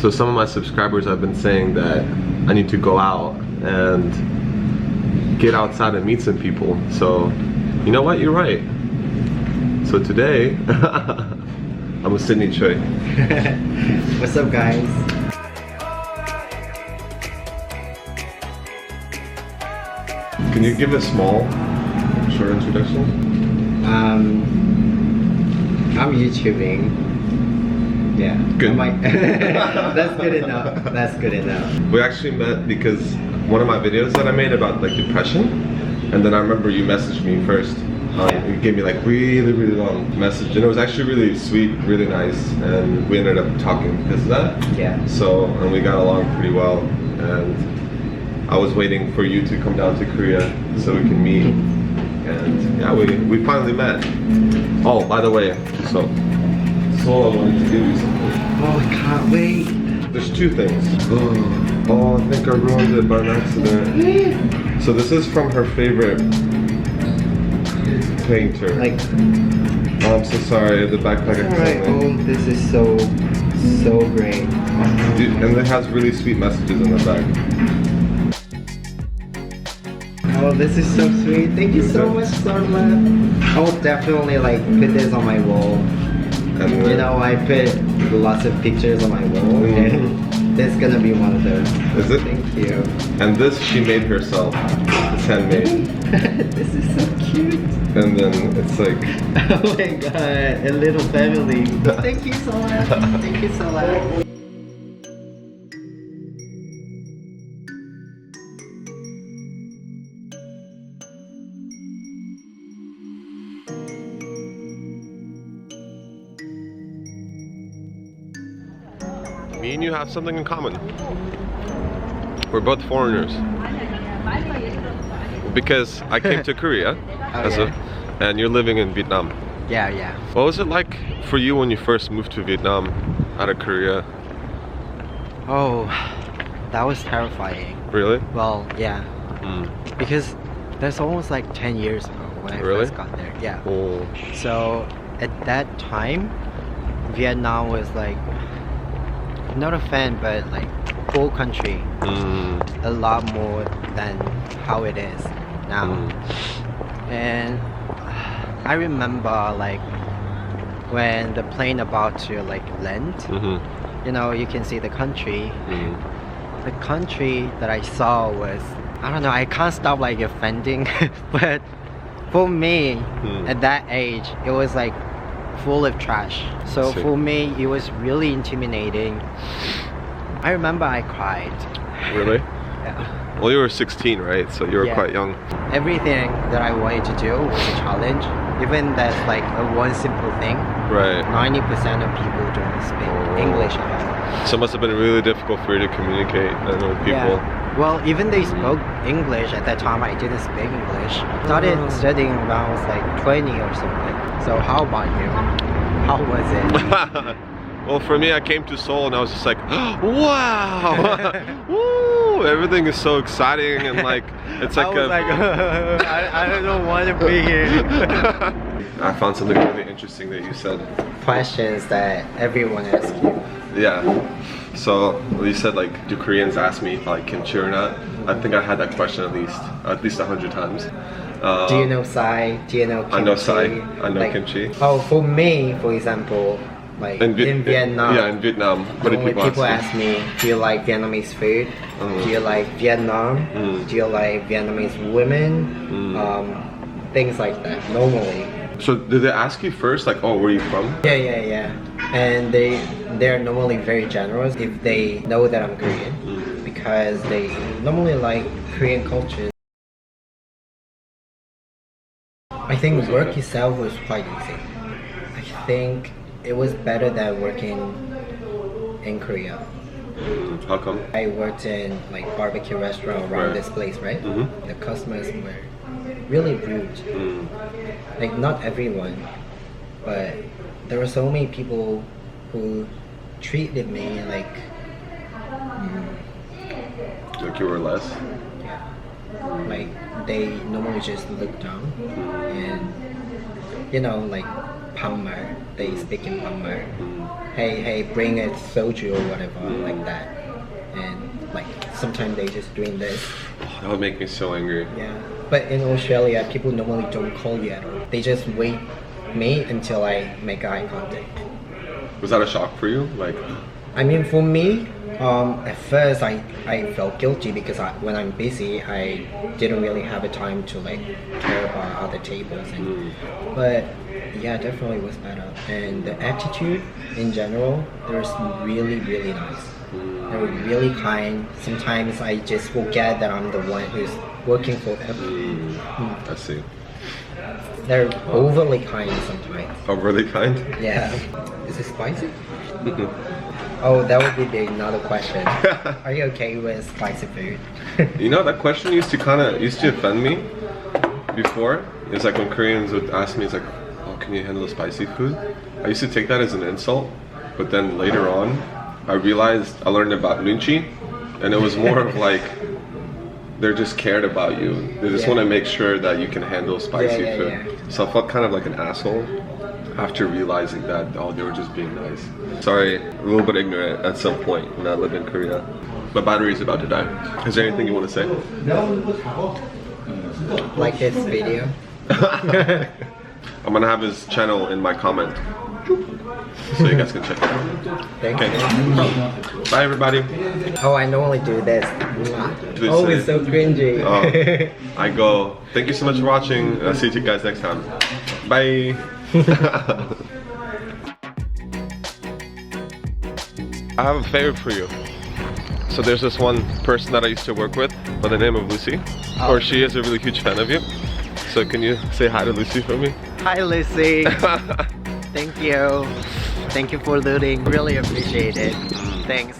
So some of my subscribers have been saying that I need to go out and get outside and meet some people. So, you know what? You're right. So today, I'm with Sidney Choi. What's up, guys? Can you give a small, short introduction? I'm YouTubing. Yeah. Good. That's good enough. That's good enough. We actually met because one of my videos that I made about like depression, and then I remember you messaged me first. You gave me like really long message, and it was actually really sweet, really nice, and we ended up talking because of that. Yeah. So, and we got along pretty well, and I was waiting for you to come down to Korea so we can meet, and yeah, we finally met. Oh, by the way, so Seoul, I wanted to give you something. Oh, I can't wait. There's two things. Oh, I think I ruined it by an accident. So this is from her favorite painter. Like, oh, I'm so sorry, the backpack. alright. Oh, this is so great. And it has really sweet messages in the back. Oh, this is so sweet. Thank you so much, Sarma. I will definitely like put this on my wall. And you know, I put lots of pictures on my wall, and this is gonna be one of those. Is it? Thank you. And this she made herself. It's handmade. This is so cute. And then it's like, oh my god, a little family. Thank you so much. Thank you so much. me and you have something in common. We're both foreigners. Because I came to Korea, and you're living in Vietnam. Yeah. What was it like for you when you first moved to Vietnam out of Korea? Oh, that was terrifying. Really? Well, yeah. Because that's almost like 10 years ago when I first got there. Yeah. Oh. So at that time, Vietnam was like, not a fan, but like cool country. A lot more than how it is now. And I remember like when the plane about to like land, you know, you can see the country. The country that I saw was, I don't know, I can't stop like offending, but for me at that age, it was like full of trash. So for me, it was really intimidating. I remember I cried. Really? Yeah. Well, you were 16, right? So you were quite young. Everything that I wanted to do was a challenge. Even that's like a one simple thing. Right. 90% of people don't speak English at all. So it must have been really difficult for you to communicate with people. Yeah. Well, even they spoke English at that time, I didn't speak English. Started studying when I was like 20 or something. So how about you? How was it? Well, for me, I came to Seoul and I was just like, wow, woo! Everything is so exciting and like it's like I don't want to be here. I found something really interesting that you said. Questions that everyone asks you. Yeah. So you said like, do Koreans ask me if I like kimchi or not? I think I had that question at least 100 times. Do you know Sai? Do you know kimchi? I know Sai. I know like, kimchi. Oh, for me, for example, like in Vietnam. Yeah, in Vietnam. What do people ask me, do you like Vietnamese food? Do you like Vietnam? Do you like Vietnamese women? Things like that, normally. So did they ask you first, like, oh, where are you from? Yeah. And they're normally very generous if they know that I'm Korean, because they normally like Korean culture. I think work itself was quite easy. I think it was better than working in Korea. How come? I worked in like barbecue restaurant around this place, right? The customers were really rude. Like not everyone, but there were so many people who treated me like you were less? Yeah. Like they normally just look down and, you know, like Pammer. They speak in Pammer. Hey, bring a soju or whatever, like that. And like sometimes they just doing this. That would make me so angry. Yeah. But in Australia, people normally don't call you at all. They just wait me until I make eye contact. Was that a shock for you? Like, I mean, for me, at first I felt guilty because when I'm busy, I didn't really have a time to like care about other tables. But yeah, definitely was better. And the attitude in general, they're really, really nice. They're really kind. Sometimes I just forget that I'm the one who's working for them. I see. They're overly kind sometimes. Overly kind? Yeah. Is it spicy? Oh, that would be another question. Are you okay with spicy food? You know, that question used to offend me before. It's like when Koreans would ask me, it's like, oh, can you handle spicy food? I used to take that as an insult, but then later on, I realized I learned about nunchi, and it was more of like, they're just cared about you. They just want to make sure that you can handle spicy food. Yeah. So I felt kind of like an asshole after realizing that, oh, they were just being nice. Sorry, a little bit ignorant at some point when I lived in Korea. My battery is about to die. Is there anything you want to say? Like this video. I'm gonna have his channel in my comment, so you guys can check it out. Thank Okay. you. Bye everybody. Oh, I normally do this. Oh, it's so cringy. I go, thank you so much for watching. I'll see you guys next time. Bye. I have a favor for you. So there's this one person that I used to work with by the name of Lucy, or she is a really huge fan of you. So can you say hi to Lucy for me? Hi Lucy. Thank you. Thank you for looting. Really appreciate it. Thanks.